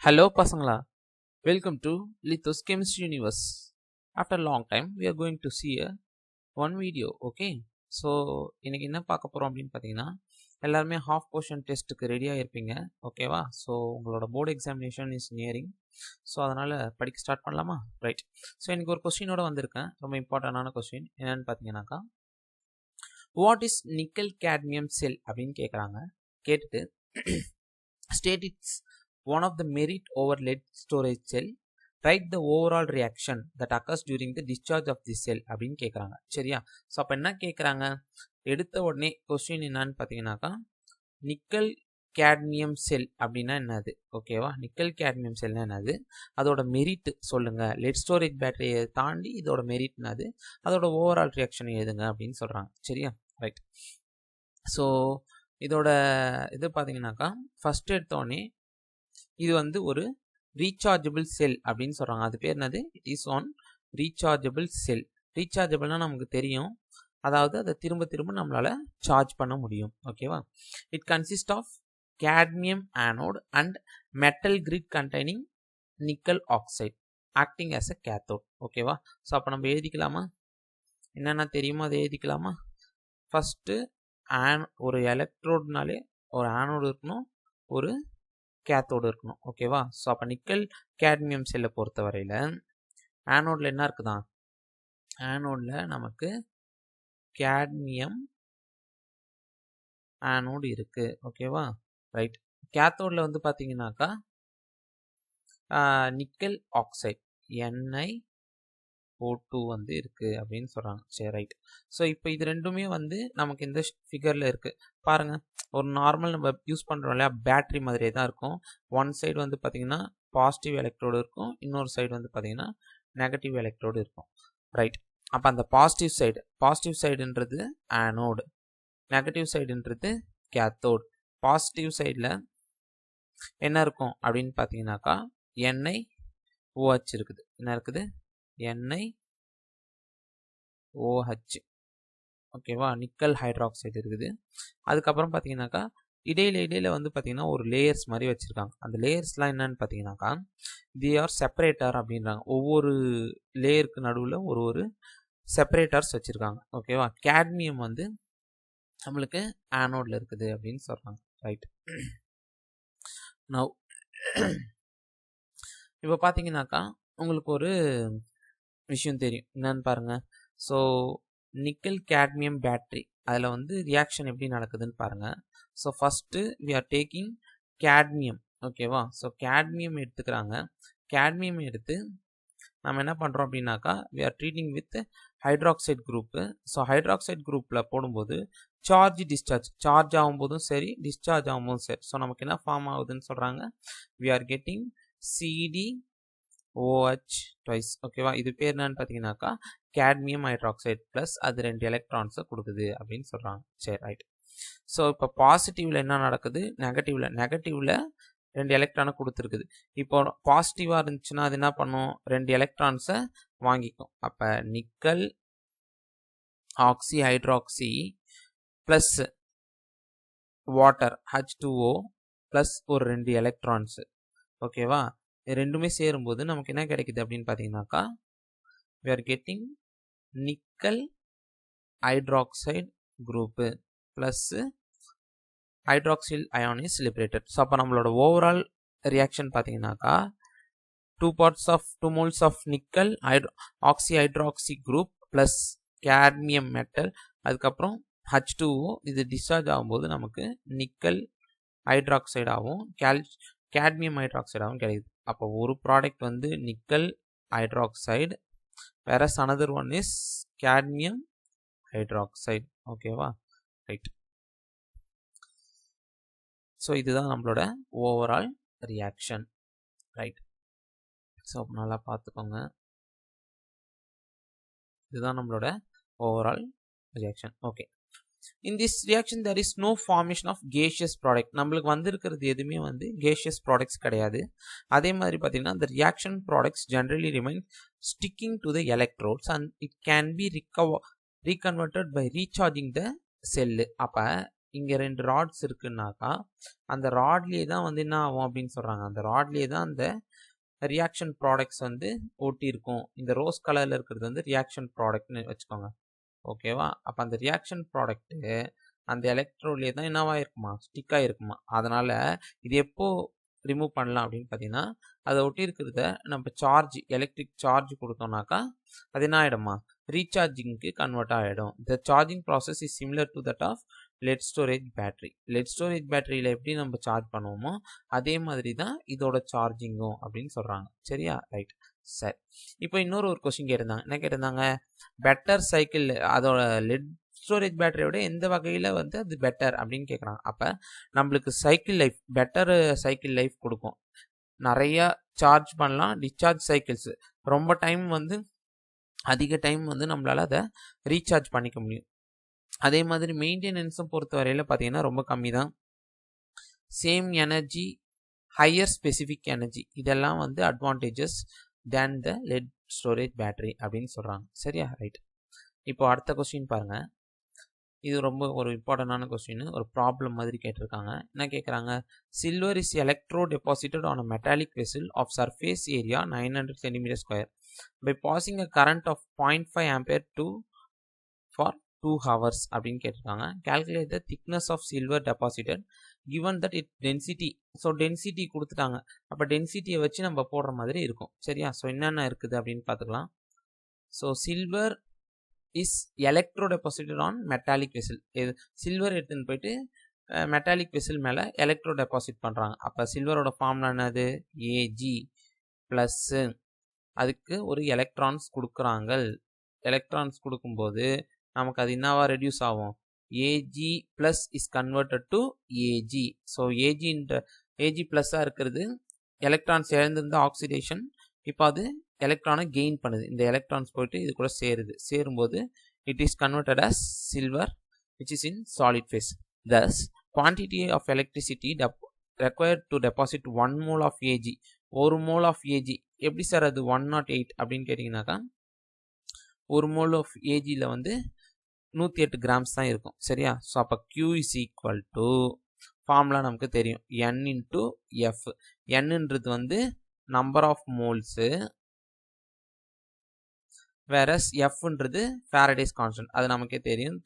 Hello Pasangla, welcome to Lithos Chemistry Universe. After a long time, we are going to see one video, okay? So, இன்னைக்கு என்ன பார்க்க போகிறோம் அப்படின்னு பார்த்தீங்கன்னா எல்லாருமே ஹாஃப் போர்ஷன் டெஸ்ட்டுக்கு ரெடியாக இருப்பீங்க ஓகேவா? ஸோ உங்களோட board examination is nearing. So அதனால் படிக்க ஸ்டார்ட் பண்ணலாமா? ரைட். ஸோ எனக்கு ஒரு கொஸ்டினோட வந்திருக்கேன், ரொம்ப இம்பார்ட்டண்டான கொஸ்டின். என்னென்னு பார்த்தீங்கன்னாக்கா, வாட் இஸ் நிக்கல் கேட்மியம் செல் அப்படின்னு கேட்குறாங்க. கேட்டுட்டு state it's one of the merit over lead storage cell, write the overall reaction that occurs during the discharge of the cell அப்படின்னு கேட்குறாங்க. சரியா? ஸோ அப்போ என்ன கேட்குறாங்க, எடுத்த உடனே கொஸ்டின் என்னன்னு பார்த்தீங்கன்னாக்கா, நிக்கல் கேட்மியம் செல் அப்படின்னா என்னது, ஓகேவா? நிக்கல் கேட்மியம் செல்னா என்னது, அதோட மெரிட் சொல்லுங்க, லெட் ஸ்டோரேஜ் பேட்டரியை தாண்டி இதோட மெரிட் என்னது, அதோட ஓவரால் ரியாக்ஷன் எழுதுங்க அப்படின்னு சொல்கிறாங்க. சரியா? ரைட். ஸோ இதோட இது பார்த்தீங்கன்னாக்கா, ஃபஸ்ட் எடுத்தோடனே இது வந்து ஒரு ரீசார்ஜபிள் செல் அப்படின்னு சொல்கிறாங்க. அது பேர் என்னது, இட் இஸ் ஆன் ரீசார்ஜபிள் செல். ரீசார்ஜபிள்னா நமக்கு தெரியும், அதாவது அதை திரும்ப திரும்ப நம்மளால் சார்ஜ் பண்ண முடியும், ஓகேவா? It consist of cadmium anode and metal grid containing nickel oxide acting as a cathode, ஓகேவா? ஸோ அப்போ நம்ம எழுதிக்கலாமா, என்னென்ன தெரியுமோ அதை எழுதிக்கலாமா? ஃபஸ்ட்டு ஒரு எலக்ட்ரோட்னாலே ஒரு ஆனோடு இருக்கணும், ஒரு கேத்தோடு இருக்கணும், ஓகேவா? ஸோ அப்போ நிக்கல் கேட்மியம் செல்லை பொறுத்த வரையில் ஆனோடில் என்ன இருக்குதான், ஆனோடில் நமக்கு கேட்மியம் ஆனோடு இருக்கு, ஓகேவா? ரைட். கேத்தோடில் வந்து பார்த்தீங்கன்னாக்கா நிக்கல் ஆக்சைடு NiO2 வந்து இருக்கு அப்படின்னு சொல்கிறாங்க. சரி, ரைட். ஸோ இப்போ இது ரெண்டுமே வந்து நமக்கு இந்த ஃபிகரில் இருக்குது பாருங்க. ஒரு நார்மல் நம்ம யூஸ் பண்ணுறோம் இல்லையா, பேட்ரி மாதிரியே தான் இருக்கும். ஒன் சைடு வந்து பார்த்தீங்கன்னா பாசிட்டிவ் எலக்ட்ரோடு இருக்கும், இன்னொரு சைடு வந்து பார்த்தீங்கன்னா நெகட்டிவ் எலக்ட்ரோடு இருக்கும். ரைட். அப்போ அந்த பாசிட்டிவ் சைடுன்றது ஆனோடு, நெகட்டிவ் சைடுன்றது கேத்தோடு. பாசிட்டிவ் சைடில் என்ன இருக்கும் அப்படின்னு பார்த்தீங்கன்னாக்கா NiOH இருக்குது. என்ன இருக்குது, NiOH, ஓகேவா? நிக்கல் ஹைட்ராக்சைடு இருக்குது. அதுக்கப்புறம் பார்த்தீங்கன்னாக்கா இடையில வந்து பார்த்தீங்கன்னா ஒரு லேயர்ஸ் மாதிரி வச்சுருக்காங்க. அந்த லேயர்ஸ்லாம் என்னன்னு பார்த்தீங்கன்னாக்கா தி ஆர் செப்பரேட்டர் அப்படின்றாங்க. ஒவ்வொரு லேயருக்கு நடுவில் ஒரு செப்பரேட்டர்ஸ் வச்சுருக்காங்க, ஓகேவா? கேட்மியம் வந்து நம்மளுக்கு ஆனோடில் இருக்குது அப்படின்னு சொல்கிறாங்க. ரைட். நவ் இப்போ பார்த்தீங்கன்னாக்கா உங்களுக்கு ஒரு விஷயம் தெரியும், என்னன்னு பாருங்க. ஸோ நிக்கல் கேட்மியம் பேட்டரி, அதில் வந்து ரியாக்ஷன் எப்படி நடக்குதுன்னு பாருங்க. So first we are taking cadmium, ஓகேவா? ஸோ கேட்மியம் எடுத்துக்கிறாங்க. கேட்மியம் எடுத்து நம்ம என்ன பண்ணுறோம் அப்படின்னாக்கா we are treating with hydroxide group. So hydroxide குரூப்பில் போடும்போது சார்ஜ் ஆகும்போதும் சரி, டிஸ்சார்ஜ் ஆகும்போதும் சரி, ஸோ நமக்கு என்ன ஃபார்ம் ஆகுதுன்னு சொல்கிறாங்க, we are getting CdOH twice, ஓகேவா? இது பேர் என்னன்னு பார்த்தீங்கன்னாக்கா கேட்மியம் ஹைட்ராக்சைடு ப்ளஸ் அது 2 எலக்ட்ரான்ஸை கொடுக்குது அப்படின்னு சொல்கிறாங்க. சரி, ரைட். ஸோ இப்போ பாசிட்டிவில் என்ன நடக்குது, நெகட்டிவில் 2 எலக்ட்ரானை கொடுத்துருக்குது. இப்போ பாசிட்டிவாக இருந்துச்சுன்னா அது என்ன பண்ணும், 2 எலக்ட்ரான்ஸை வாங்கிக்கும். அப்போ nickel oxy hydroxy plus water H2O plus ஒரு 2 எலக்ட்ரான்ஸு, ஓகேவா? இது ரெண்டுமே சேரும்போது நமக்கு என்ன கிடைக்குது அப்படின்னு பார்த்தீங்கன்னாக்கா we are getting nickel hydroxide group plus hydroxyl ion is liberated. So அப்போ நம்மளோட ஓவரால் ரியாக்ஷன் பார்த்தீங்கன்னாக்கா 2 moles of nickel oxy hydroxy group plus cadmium metal, அதுக்கப்புறம் H2O, இது டிஸ்சார்ஜ் ஆகும்போது நமக்கு நிக்கல் ஹைட்ராக்சைடாகவும் கேட்மியம் ஹைட்ராக்சைடாகவும் கிடைக்குது. அப்போ ஒரு ப்ராடக்ட் வந்து நிக்கல் ஹைட்ராக்சைடு, வேற another one is cadmium hydroxide, ஓகேவா? ரைட். ஸோ இதுதான் நம்மளோட ஓவரால் ரியாக்ஷன். ரைட். ஸோ நல்லா பார்த்துக்கோங்க, இதுதான் நம்மளோட overall reaction. Okay. In this reaction there is no formation of gaseous product. நம்மளுக்கு வந்திருக்கிறது எதுவுமே வந்து gaseous products கிடையாது. அதே மாதிரி பார்த்தீங்கன்னா the reaction products generally remain sticking to the electrodes and it can be reconverted by recharging the cell. அப்போ இங்கே 2 ராட்ஸ் இருக்குன்னாக்கா அந்த ராட்லேயே தான் வந்து என்ன ஆகும் அப்படின்னு சொல்கிறாங்க. அந்த ராட்லேயே தான் அந்த ரியாக்ஷன் ப்ராடக்ட்ஸ் வந்து ஒட்டி இருக்கும். இந்த ரோஸ் கலரில் இருக்கிறது வந்து ரியாக்ஷன் ப்ராடக்ட்னு வச்சுக்கோங்க. ஓகேவா? அப்போ அந்த ரியாக்ஷன் ப்ராடக்ட்டு அந்த எலக்ட்ரோட்லேயே தான் என்னவா இருக்குமா, ஸ்டிக்காக இருக்குமா. அதனால் இது எப்போ ரிமூவ் பண்ணலாம் அப்படின்னு பார்த்தீங்கன்னா, அதை ஒட்டி இருக்கிறத நம்ம சார்ஜ் எலக்ட்ரிக் சார்ஜ் கொடுத்தோம்னாக்கா அது என்ன ஆகிடுமா, ரீசார்ஜிங்க்கு கன்வெர்ட் ஆகிடும். The charging process is similar to that of lead storage battery. Lead storage பேட்டரியில் எப்படி நம்ம சார்ஜ் பண்ணுவோமோ அதே மாதிரி தான் இதோட சார்ஜிங்கும் அப்படின்னு சொல்கிறாங்க. சரியா? ரைட். சரி, இப்போ இன்னொரு கொஸ்டின் கேட்டிருந்தாங்க. என்ன கேட்டிருந்தாங்க, பெட்டர் சைக்கிள் அதோட லெட் ஸ்டோரேஜ் பேட்டரியோட எந்த வகையில் வந்து அது பெட்டர் அப்படின்னு கேட்குறாங்க. அப்போ நம்மளுக்கு cycle life, better cycle life கொடுக்கும். நிறையா சார்ஜ் பண்ணலாம். டிஸ்சார்ஜ் சைக்கிள்ஸ் ரொம்ப டைம் வந்து அதிக டைம் வந்து நம்மளால் அதை ரீசார்ஜ் பண்ணிக்க முடியும். அதே மாதிரி மெயின்டெனன்ஸும் பொறுத்த வரையில் பார்த்தீங்கன்னா ரொம்ப கம்மி தான். Same energy, higher specific energy, இதெல்லாம் வந்து அட்வான்டேஜஸ் தேன் த லெட் ஸ்டோரேஜ் பேட்டரி அப்படின்னு சொல்கிறாங்க. சரியா? ரைட். இப்போ அடுத்த கொஸ்டின் பாருங்கள். இது ரொம்ப ஒரு இம்பார்ட்டண்டான கொஸ்டின். ஒரு ப்ராப்ளம் மாதிரி கேட்டிருக்காங்க. என்ன கேட்குறாங்க, silver is electro deposited on a metallic vessel of surface area 900 cm² by passing a current of 0.5 ampere for 2 hours அப்படின்னு கேட்டிருக்காங்க. Calculate the thickness of silver deposited given that it density. So density கொடுத்துட்டாங்க. அப்போ டென்சிட்டியை வச்சு நம்ம போடுற மாதிரி இருக்கும். சரியா? ஸோ என்னென்ன இருக்குது அப்படின்னு பார்த்துக்கலாம். So silver is electro deposited on metallic vessel. Silver எடுத்துன்னு போயிட்டு மெட்டாலிக் வெசல் மேலே எலக்ட்ரோ டெபாசிட் பண்ணுறாங்க. அப்போ சில்வரோட ஃபார்ம்ல என்னது, ஏஜி ப்ளஸ்ஸு, அதுக்கு ஒரு எலக்ட்ரான்ஸ் கொடுக்குறாங்க. எலக்ட்ரான்ஸ் கொடுக்கும்போது நமக்கு அது என்னவா ரெடியூஸ் ஆகும், AG plus is converted to AG. So AG ப்ளஸ்ஸாக இருக்கிறது எலக்ட்ரான்ஸ் இழந்திருந்த ஆக்சிடேஷன். இப்போ அது எலக்ட்ரானை கெயின் பண்ணுது. இந்த எலக்ட்ரான்ஸ் போயிட்டு இது கூட சேரும்போது it is converted as silver which is in solid phase. Thus quantity of electricity required to deposit 1 mole of Ag. 1 mole of Ag எப்படி சார் அது 108 அப்படின்னு கேட்டிங்கனாக்கா, 1 mole of Agல வந்து 108 கிராம்ஸ் தான் இருக்கும். சரியா? ஸோ அப்போ Q is equal to formula நமக்கு தெரியும், N into F. Nன்றது வந்து நம்பர் ஆஃப் மோல்ஸு, வேறஸ் எஃப்ன்றது ஃபாரடேஸ் கான்ஸ்டன்ட். அது நமக்கே தெரியும்,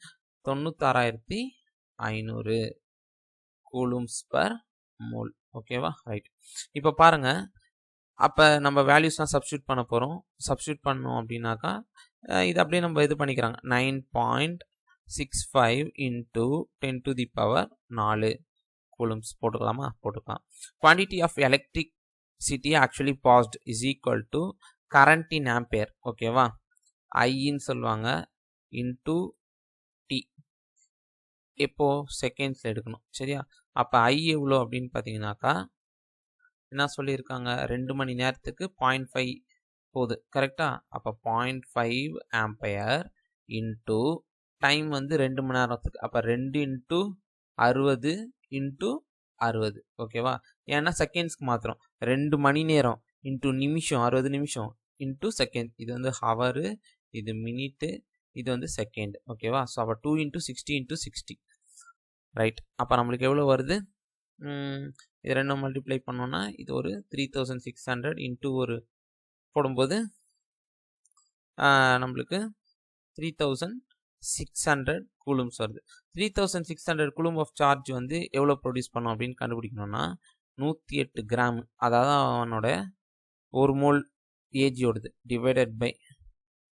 96,500 கூலும்ஸ் பர் மோல். ஓகேவா? ரைட். இப்போ பாருங்க, அப்போ நம்ம வேல்யூஸ்லாம் சப்ஸ்டியூட் பண்ண போகிறோம். சப்ஸ்டியூட் பண்ணோம் அப்படின்னாக்கா இது அப்படியே நம்ம இது பண்ணிக்கிறாங்க. 9.65 into 10 to the power 4 coulombs போட்டுக்கலாமா? போட்டுக்கலாம். Quantity of electricity actually passed is equal to current in ampere. ஓகேவா? ஐன்னு சொல்லுவாங்க இன்டூ டி. எப்போ செகண்ட்ஸில் எடுக்கணும். சரியா? அப்போ ஐ எவ்வளோ அப்படின்னு பார்த்தீங்கன்னாக்கா என்ன சொல்லியிருக்காங்க, 2 மணி நேரத்துக்கு 0.5 போகுது. கரெக்டா? அப்போ 0.5 ஆம்பையர் இன்டூ டைம் வந்து 2 மணி நேரத்துக்கு. அப்போ 2 into 60 into 60. ஓகேவா? ஏன்னா செகண்ட்ஸ்க்கு மாத்திரம் 2 மணி நேரம் இன்டூ நிமிஷம் 60 நிமிஷம் இன்டூ செகண்ட். இது வந்து ஹவரு, இது மினிட்டு, இது வந்து செகண்ட். ஓகேவா? ஸோ அப்போ 2 into 60 into 60. ரைட். அப்போ நம்மளுக்கு எவ்வளோ வருது, இது ரெண்டும் மல்டிப்ளை பண்ணோன்னா இது ஒரு 3600 இன்ட்டு ஒரு போடும்போது நம்மளுக்கு 3600 கூலும்ஸ் வருது. 3600 கூலும் ஆஃப் சார்ஜ் வந்து எவ்வளோ ப்ரொடியூஸ் பண்ணும் அப்படின்னு கண்டுபிடிக்கணும்னா 108 கிராம், அதாவது அவனோட ஒரு மோல் ஏஜியோடது divided by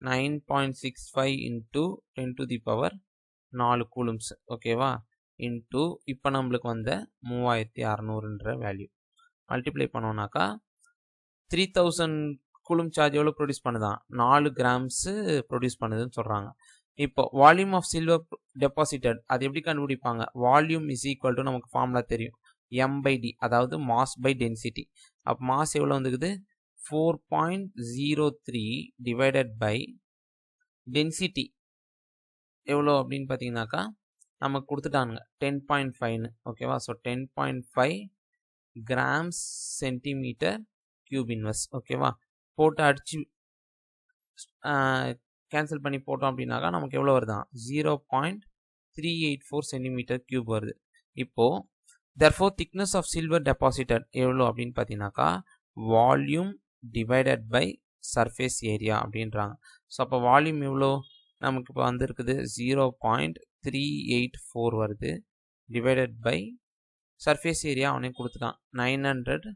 9.65 into 10 to the power 4 கூலும்ஸ். ஓகேவா? இன்டூ இப்போ நம்மளுக்கு வந்த 3600ன்ற வேல்யூ மல்டிப்ளை பண்ணோம்னாக்கா 3000 கூலும் சார்ஜ் எவ்வளோ ப்ரொடியூஸ் பண்ணுதான், 4 கிராம்ஸு ப்ரொடியூஸ் பண்ணுதுன்னு சொல்கிறாங்க. இப்போ வால்யூம் ஆஃப் சில்வர் டெபாசிட்டட் அது எப்படி கண்டுபிடிப்பாங்க, வால்யூம் இஸ் ஈக்குவல் டு நமக்கு ஃபார்முலா தெரியும், m/d, அதாவது மாஸ் பை டென்சிட்டி. அப்போ மாஸ் எவ்வளோ வந்துக்குது, 4.03 டிவைடட் பை டென்சிட்டி எவ்வளோ அப்படின்னு பார்த்தீங்கன்னாக்கா நமக்கு கொடுத்துட்டானுங்க 10.5ன்னு. ஓகேவா? So 10.5 grams centimetre cube inverse. ஓகேவா? போட்டு அடிச்சு கேன்சல் பண்ணி போட்டோம் அப்படின்னாக்கா நமக்கு எவ்வளோ வருதான், 384 சென்டிமீட்டர் கியூப் வருது. இப்போது therefore thickness of silver deposited எவ்வளோ அப்படின்னு பார்த்தீங்கன்னாக்கா volume divided by surface area அப்படின்றாங்க. ஸோ அப்போ வால்யூம் எவ்வளோ நமக்கு இப்போ வந்துருக்குது 0.384 வருது டிவைடட் பை சர்ஃபேஸ் ஏரியா அவனே கொடுத்துட்டான் 900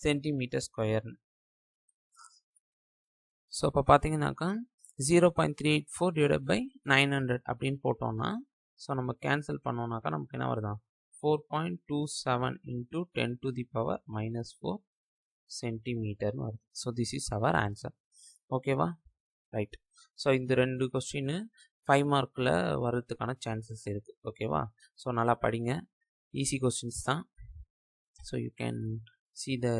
சென்டிமீட்டர் ஸ்கொயர்னு. ஸோ அப்போ பார்த்தீங்கன்னாக்கா 0.384 டிவைடட் பை 900 அப்படின்னு போட்டோம்னா ஸோ நம்ம கேன்சல் பண்ணோம்னாக்கா நமக்கு என்ன வருதா 4.27 into 10 to the power minus 4 சென்டிமீட்டர்னு வருது. So this is our answer. ஓகேவா? ரைட். ஸோ இந்த 2 கொஸ்டின் 5 மார்க்கில் வர்றதுக்கான சான்சஸ் இருக்குது. ஓகேவா? ஸோ நல்லா படிங்க. ஈஸி கொஸ்டின்ஸ் தான். So you can see the